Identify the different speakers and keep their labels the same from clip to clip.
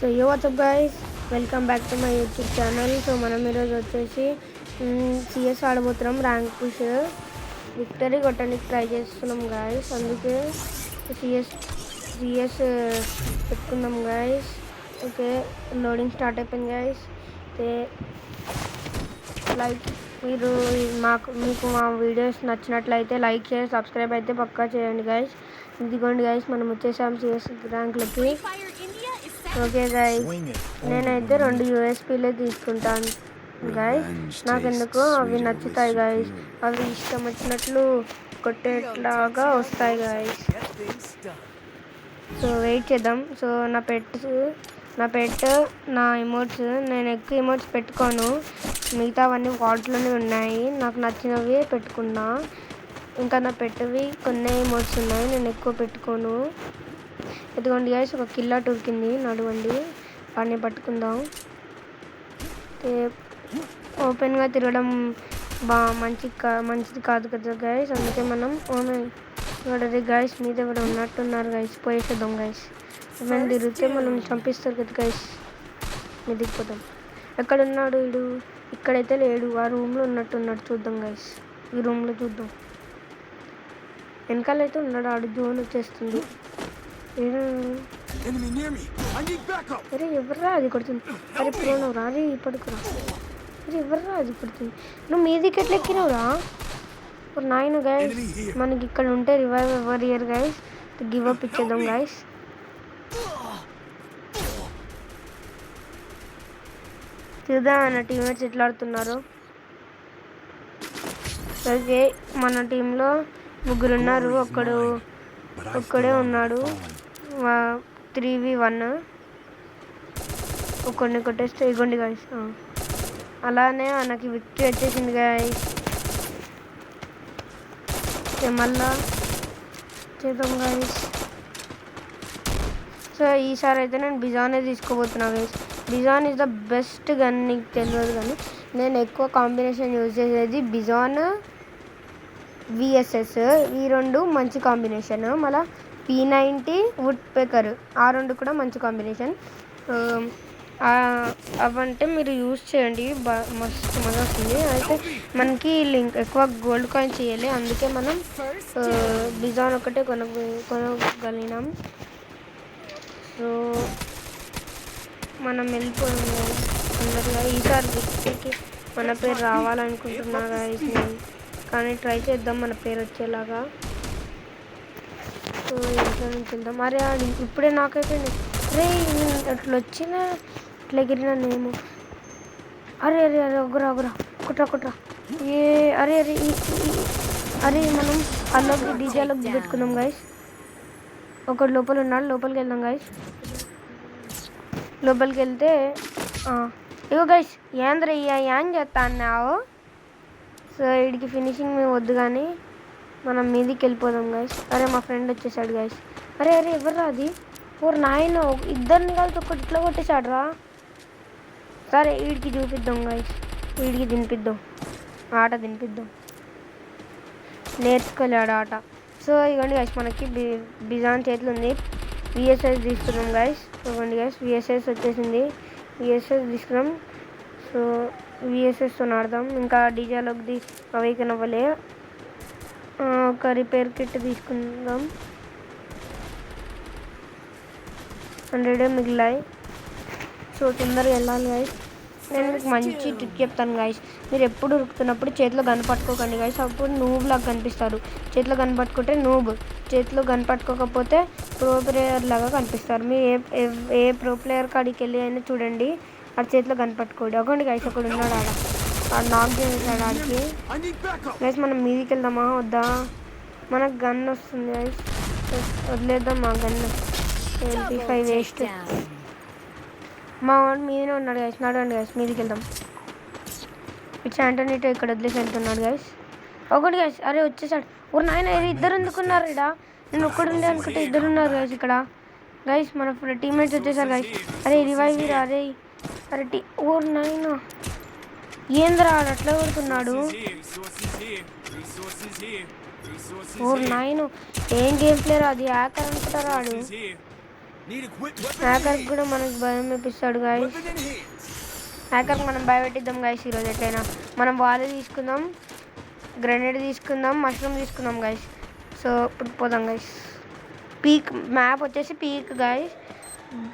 Speaker 1: So యో WhatsApp guys, welcome back to my YouTube channel. So మనం ఈరోజు వచ్చేసి సిఎస్ ఆడబోతున్నాం. ర్యాంక్ పుష్ విక్టరీ కొట్టడానికి ట్రై చేస్తున్నాం గైస్. అందుకే సిఎస్ పెట్టుకుందాం గైస్. ఓకే, లోడింగ్ స్టార్ట్ అయిపోయింది గైస్. లైక్ మీకు మా వీడియోస్ నచ్చినట్లయితే లైక్ చేసి సబ్స్క్రైబ్ అయితే పక్కా చేయండి గైస్. ఇదిగోండి గైస్, మనం వచ్చేసాం సిఎస్ ర్యాంక్లకి. ఓకే గైస్, నేనైతే 2 యూఎస్పీలే తీసుకుంటాను గైస్. నాకెందుకు అవి నచ్చుతాయి గైస్. అవి ఇష్టం వచ్చినట్లు కొట్టేట్లాగా వస్తాయి గైస్. సో వెయిట్ చేద్దాం. సో నా పెట్ నా ఎమోట్స్, నేను ఎక్కువ ఎమోట్స్ పెట్టుకోను. మిగతావన్నీ వాటిలోనే ఉన్నాయి. నాకు నచ్చినవి పెట్టుకున్నా. ఇంకా నా పెట్టవి కొన్ని ఎమోట్స్ ఉన్నాయి, నేను ఎక్కువ పెట్టుకోను. ఎదుగోండి గైస్, ఒక కిల్లర్ ఉరికింది. నడవండి, వాడిని పట్టుకుందాం. ఓపెన్గా తిరగడం మంచిది కాదు కదా గైస్. అందుకే మనం చూడండి గైస్, మీద ఎవరు ఉన్నట్టున్నారు గైస్. పోయేసేద్దాం గైస్. మేము తిరిగితే మనం చంపిస్తారు కదా గైస్. మీద దిగిపోతాం. ఎక్కడున్నాడు వీడు? ఇక్కడైతే లేడు, ఆ రూమ్లో ఉన్నట్టున్నాడు. చూద్దాం గైస్, ఈ రూమ్లో చూద్దాం. వెనకాలైతే ఉన్నాడు. ఆడు జోన్ వచ్చేస్తుంది. అరే ఎవర్రా అది కొడుతుంది? అరే ప్రోనవురా, అరే పడుకురా. అరే ఎవర్రా అది కొడుతుంది? నువ్వు మీదికి ఎట్లా ఎక్కినవురా? నాయన గైస్, మనకి ఇక్కడ ఉంటే revive ever year guys. Give up ఇచ్చేద్దాం గైస్. చూద్దాం మన టీమేట్స్ ఎట్లా ఆడుతున్నారు. ఓకే, మన టీంలో 3 ఉన్నారు. ఒక్కడే ఉన్నాడు. 3v1. ఒక్కడిని కొట్టేస్తే ఇగోండి గైస్. అలానే మనకి విక్టరీ వచ్చేసింది గైస్. మళ్ళా చేద్దాం గైస్. సో ఈసారి అయితే నేను బిజానే తీసుకోబోతున్నా guys. Bizon is the best gun. నీకు తెలియదు కానీ నేను ఎక్కువ కాంబినేషన్ యూజ్ చేసేది బిజాన్ విఎస్ఎస్. ఈ 2 మంచి కాంబినేషన్. మళ్ళీ P90 వుడ్ పేకర్, ఆ 2 కూడా మంచి కాంబినేషన్. అవంటే మీరు యూజ్ చేయండి, మస్తు మజా వస్తుంది. అయితే మనకి లింక్ ఎక్కువ గోల్డ్ కాయిన్ చేయాలి, అందుకే మనం బిజాన్ ఒకటే కొనగలిగినాం. సో మనం వెళ్ళిపోయాం అందరిగా. ఈసారి విక్టరీకి మన పేరు రావాలనుకుంటున్నా గైస్ నేను, కానీ ట్రై చేద్దాం మన పేరు వచ్చేలాగా. సో ఇంట్లో నుంచి వెళ్దాం. అరే ఇప్పుడే నాకైపోయింది. అరే అట్లా వచ్చిన అట్లా ఎగిరిన నేను. అరే అరే అరే ఒగురా కుట్రా. అరే మనం అల్లోకి డీజేలోకి పెట్టుకుందాం గైస్. ఒకడు లోపల ఉన్నాడు, లోపలికి వెళ్దాం గైస్. లోపలికి వెళ్తే ఇగో గైస్, ఏంద్రయ్యా ఏం చేస్తా అన్నావు? సో వీడికి ఫినిషింగ్ మేము వద్దు కానీ మనం మీదికి వెళ్ళిపోదాం గైస్. అరే మా ఫ్రెండ్ వచ్చేసాడు గైస్. అరే ఎవర్రా అది? నాయన ఇద్దరిని కలిసి ఒకటి ఇట్లా కొట్టేశాడు రా. సరే వీడికి చూపిద్దాం గైస్, వీడికి తినిపిద్దాం, ఆట తినిపిద్దాం. నేర్చుకోలేడు ఆట. సో ఇవ్వండి గైస్, మనకి బిజాన్ చేతులు ఉంది. విఎస్ఎస్ తీసుకున్నాం గైస్. ఇవ్వండి గైస్, విఎస్ఎస్ వచ్చేసింది. విఎస్ఎస్ తీసుకున్నాం. సో విఎస్ఎస్తో ఆడదాం. ఇంకా డీజేలోకి అవేకన్ అవ్వలే. ఒక రిపేర్ కిట్ తీసుకుందాం. 100 మిగిలాయి. సో తొందరగా వెళ్ళాలి గైస్. నేను మీకు మంచి ట్రిక్ చెప్తాను గైస్. మీరు ఎప్పుడు ఉరుకుతున్నప్పుడు చేతిలో గన్ పట్టుకోకండి గైస్. అప్పుడు నూబ్ లాగా కనిపిస్తారు. చేతిలో గన్ పట్టుకుంటే నూబ్, చేతిలో గన్ పట్టుకోకపోతే ప్రో ప్లేయర్ లాగా కనిపిస్తారు. మీరు ఏ ప్రో ప్లేయర్ కాడికి వెళ్ళి అయినా చూడండి, ఆ చేతిలో గన్ పట్టుకోండి. అవ్వండి గైస్, ఒకడు ఉన్నాడు ఆడ నాక్ చేసాడు ఆడికి గైస్. మనం మీదికి వెళ్దామా వద్దా? మనకు గన్ వస్తుంది గైస్, వదిలేద్దాం. మా గన్ 25 వేస్ట్. మా వాడు మీదనే ఉన్నాడు గైస్. నడవండి గైస్, మీదికి వెళ్దాం. ఇట్స్ ఆంటోనీటో ఇక్కడ వదిలేసి వెళ్తున్నాడు గైస్. ఒకటి గైస్, అరే వచ్చేసాడు. నాయన ఇద్దరు ఎందుకున్నారు ఇక్కడ? నేను ఒక్కడుండే అనుకుంటే 2 ఉన్నారు గైస్ ఇక్కడ. గైస్ మన టీమ్మేట్స్ వచ్చేసారు గైస్. అరే రివైవ్ అరే నాయన ఏంద్రా అట్లా కొడుతున్నాడు? నాయన ఏం గేమ్ ప్లేయర్ అది, హ్యాకర్ అనుకుంటారా ఆడు? హ్యాకర్ కూడా మనకు భయం వేపిస్తాడు గాయస్. హ్యాకర్కి మనం భయపెట్టిద్దాం గాయస్ ఈరోజు ఎట్లయినా. మనం వాల్ తీసుకుందాం, గ్రెనేడ్ తీసుకుందాం, మష్రూమ్ తీసుకుందాం గాయస్. సో ఇప్పుడు పోదాం గాయస్. పీక్ మ్యాప్ వచ్చేసి పీక్ గాయస్.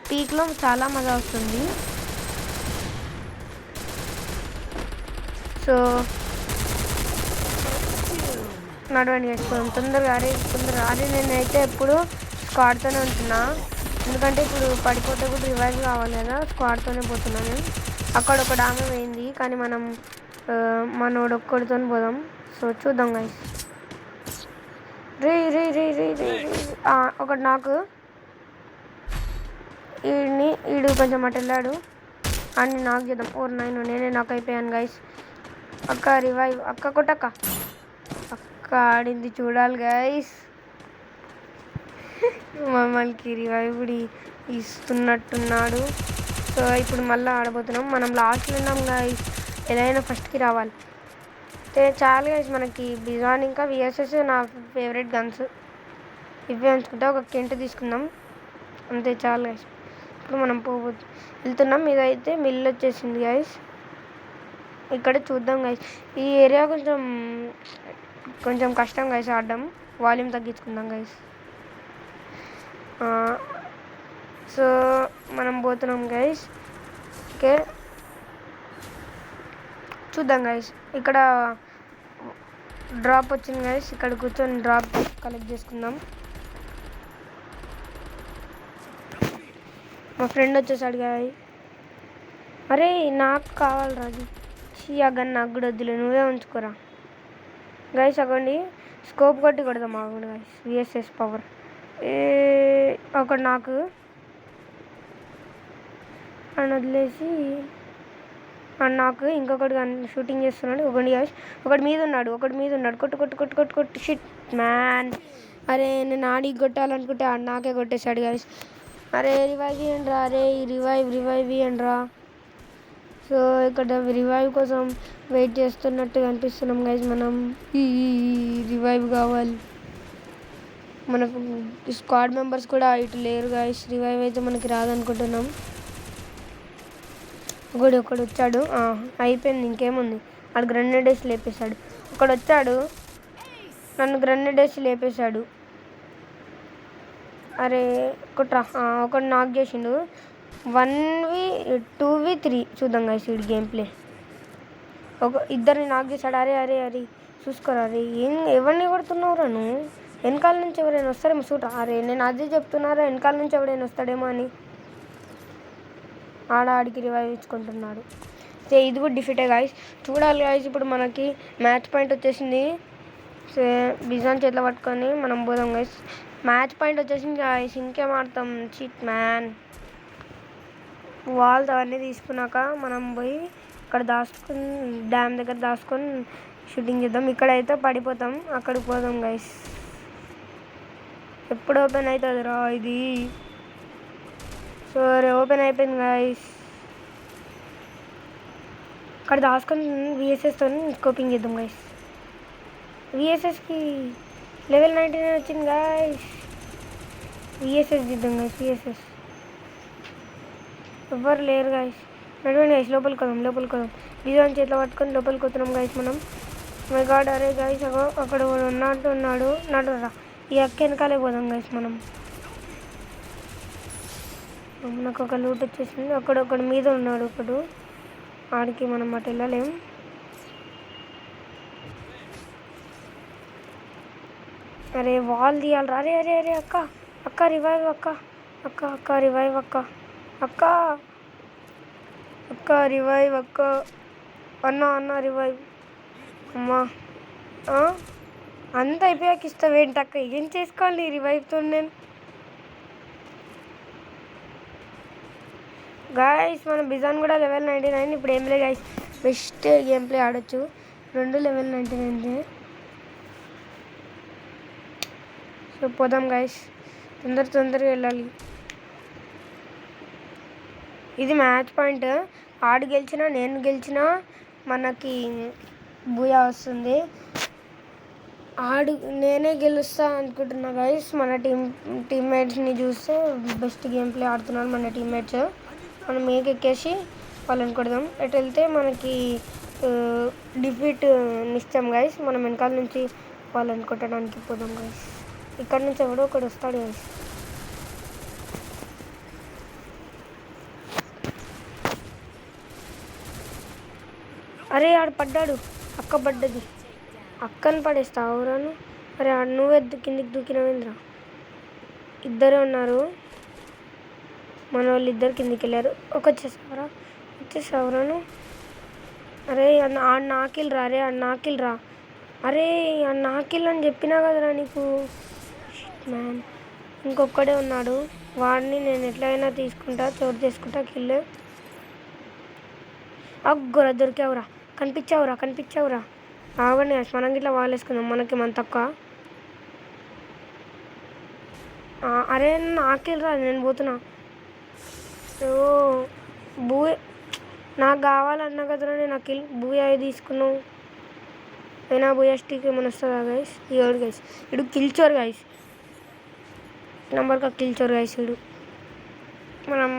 Speaker 1: పీక్లో చాలా మజా వస్తుంది. సో నడవండి వేసుకోవడం తొందరగా. అరే నేనైతే ఎప్పుడు స్క్వాడ్తోనే ఉంటున్నా, ఎందుకంటే ఇప్పుడు పడిపోతే కూడా రివైవ్ కావాలి కదా. స్క్వాడ్తోనే పోతున్నాను. అక్కడ ఒక డామే పోయింది, కానీ మనోడు ఒక్కడితో పోదాం. సో చూద్దాం గైస్. రే రే రే రే రే ఒకటి నాకు ఈడు కొంచెం అటు వెళ్ళాడు అని నాకు చేద్దాం. 4-9 నేనే నాకు అయిపోయాను గైస్. అక్క రివైవ్, అక్క కొట్టక్క. అక్క ఆడింది చూడాలి గైస్. మమ్మల్కి రివైవ్ కూడా ఇస్తున్నట్టున్నాడు. సో ఇప్పుడు మళ్ళీ ఆడబోతున్నాం. మనం లాస్ట్లో ఉన్నాం గైస్, ఎలా అయినా ఫస్ట్కి రావాలి. చాలు గైస్, మనకి బిజాన్ ఇంకా విఎస్ఎస్ నా ఫేవరెట్ గన్స్. ఇవే ఉంచుకుంటే ఒక కెంట్ తీసుకుందాం, అంతే చాలు గైస్. ఇప్పుడు మనం వెళ్తున్నాం. ఇదైతే మిల్ వచ్చేసింది గైస్. ఇక్కడ చూద్దాం గైస్. ఈ ఏరియా కొంచెం కష్టం గైస్ ఆడడం. Volume తగ్గించుకుందాం guys. సో మనం పోతున్నాం గైస్. ఓకే చూద్దాం గైస్. ఇక్కడ డ్రాప్ వచ్చింది గైస్. ఇక్కడ కూర్చొని డ్రాప్ కలెక్ట్ చేసుకుందాం. మా ఫ్రెండ్ వచ్చేసాడు గాయ్. అరే నాకు కావాలి రాజు. ఆ గన్ నాకు కూడా వద్దులే, నువ్వే ఉంచుకోరా గైస్. అవ్వండి స్కోప్ కొట్టి కొడదాం ఆగండి గైస్. విఎస్ఎస్ పవర్ ఒకటి నాకు అని వదిలేసి నాకు ఇంకొకటి షూటింగ్ చేస్తున్నాడు. ఒకటి గైస్, ఒకటి మీద ఉన్నాడు. కొట్టు కొట్టు కొట్టు కొట్టు కొట్టు. Shit man. అరే నేను ఆడికి కొట్టాలనుకుంటే నాకే కొట్టేశాడు గైస్. అరే రివైవ్ ఇవ్వండి రా. అరే రివైవ్ ఇవ్వండి రా. సో ఇక్కడ రివైవ్ కోసం వెయిట్ చేస్తున్నట్టు కనిపిస్తున్నాం గైస్. మనం ఈ రివైవ్ కావాలి. మనకు స్క్వాడ్ మెంబర్స్ కూడా ఇటు లేరు గైస్. రివైవ్ అయితే మనకి రాదనుకుంటున్నాం. ఒకడు వచ్చాడు. అయిపోయింది, ఇంకేముంది. వాడు గ్రెనేడ్ వేసి లేపేశాడు. ఒకడు వచ్చాడు, నన్ను గ్రెనేడ్ వేసి లేపేశాడు. అరే కుట్రా. ఒకడు నాక్ చేసిండు. 1v2v3 చూద్దాం గైస్ వీడి గేమ్ ప్లే. ఇద్దరిని నాక్ చేశాడు. అరే అరే అరే చూసుకోరా. అరే ఎవరిని కొడుతున్నావురా నువ్వు? వెనకాల నుంచి ఎవరైనా వస్తారేమో చూడరా. అరే నేను అదే చెప్తున్నారా, వెనకాల నుంచి ఎవరైనా వస్తాడేమో అని. ఆడికి రివైవ్ ఇచ్చుకుంటున్నాడు. ఇది కూడా డిఫీటే గాయస్. చూడాలి గాయస్. ఇప్పుడు మనకి మ్యాచ్ పాయింట్ వచ్చేసింది. బిజాన్ చేతిలో పట్టుకొని మనం పోదాం గైస్. మ్యాచ్ పాయింట్ వచ్చేసింది గాయస్. ఇంకేం ఆడతాం. Cheat man. వాల్స్ అవన్నీ తీసుకున్నాక మనం పోయి అక్కడ దాచుకుని డ్యామ్ దగ్గర దాచుకొని షూటింగ్ చేద్దాం. ఇక్కడైతే పడిపోతాం, అక్కడికి పోదాం గైస్. ఎప్పుడు ఓపెన్ అవుతుంది రా ఇది? సో ఓపెన్ అయిపోయింది గైస్. అక్కడ దాచుకొని విఎస్ఎస్తో స్కోపింగ్ చేద్దాం గైస్. విఎస్ఎస్కి లెవెల్ 99 వచ్చింది గైస్. విఎస్ఎస్ చేద్దాం గైస్. విఎస్ఎస్ ఎవ్వరు లేరు గైస్. నడవండి గైస్, లోపలికి వదాం. బిజాన్ చేతిలో పట్టుకొని లోపలికి వస్తున్నాం గైస్ మనం. My God. అరే గైస్ అక్కడ ఉన్నాడు. నడురా. ఈ అక్క వెనకాలే పోదాం గైస్ మనం. నాకు ఒక లూట్ వచ్చేసింది. ఒకడు మీద ఉన్నాడు. ఆడికి మనం అటు వెళ్ళలేం. అరే వాల్ తీయాలి. అరే అరే అరే అక్క రివైవ్. అక్క రివైవ్. అక్క రివైవ్. అన్న రివైవ్. అమ్మా అంత అయిపోయాక ఇస్తావేంటి అక్క? ఏం చేసుకోవాలి రివైవ్తో నేను? గాయస్ మన బిజాన్ కూడా లెవెల్ 99. ఇప్పుడు ఏం లేదు గాయస్, బెస్ట్ గేమ్ ప్లే ఆడొచ్చు. 2 లెవెల్ 99. సో పోదాం గాయస్, తొందరగా వెళ్ళాలి. ఇది మ్యాచ్ పాయింట్. ఆడు గెలిచినా నేను గెలిచినా మనకి బూయా వస్తుంది. ఆడు నేనే గెలుస్తా అనుకుంటున్నా గైస్. మన టీమ్మేట్స్ని చూస్తే బెస్ట్ గేమ్ ప్లే ఆడుతున్నారు మన టీమ్మేట్స్. మనం ఎక్కేసి వాళ్ళని కొడదాం. ఎటు వెళ్తే మనకి డిఫీట్ ఇస్తాం గైస్. మనం వెనకాల నుంచి వాళ్ళని కొట్టడానికి పోదాం గైస్. ఇక్కడ నుంచి ఎవడో ఒకడు వస్తాడు గైస్. అరే ఆడు పడ్డాడు, అక్క పడ్డది. అక్కని పడేస్తావురాను. అరే నువ్వే కిందికి దూకినవేంద్రా. ఇద్దరే ఉన్నారు, మన వాళ్ళు ఇద్దరు కిందికి వెళ్ళారు. వచ్చేసావురాను. అరే ఆడు నాకిల్రా. అరే ఆడు నాకిల్రా. అరే ఆడు నాకిల్ అని చెప్పినా కదరా నీకు. మ్యాన్ ఇంకొక్కడే ఉన్నాడు, వాడిని నేను ఎట్లయినా తీసుకుంటా, చోటు చేసుకుంటా కిల్. అగ్గోరా దొరికావురా, కనిపించావురా. ఆగండి మనం గిట్లా వాళ్ళేసుకుందాం, మనకి మన తక్కువ. అరే నాకిల్రా, నేను పోతున్నా. ఓ బూయ్, నాకు కావాలన్నా కదరా నేను అఖిల్. బూయ్ అవి తీసుకున్నావు అయినా బూయాస్టిక్ ఏమైనా వస్తుందా గైస్? ఇడు గైస్, ఇడు కిల్చోర్ గైస్, నెంబర్గా కిల్చోర్ గైస్. ఇడు మనం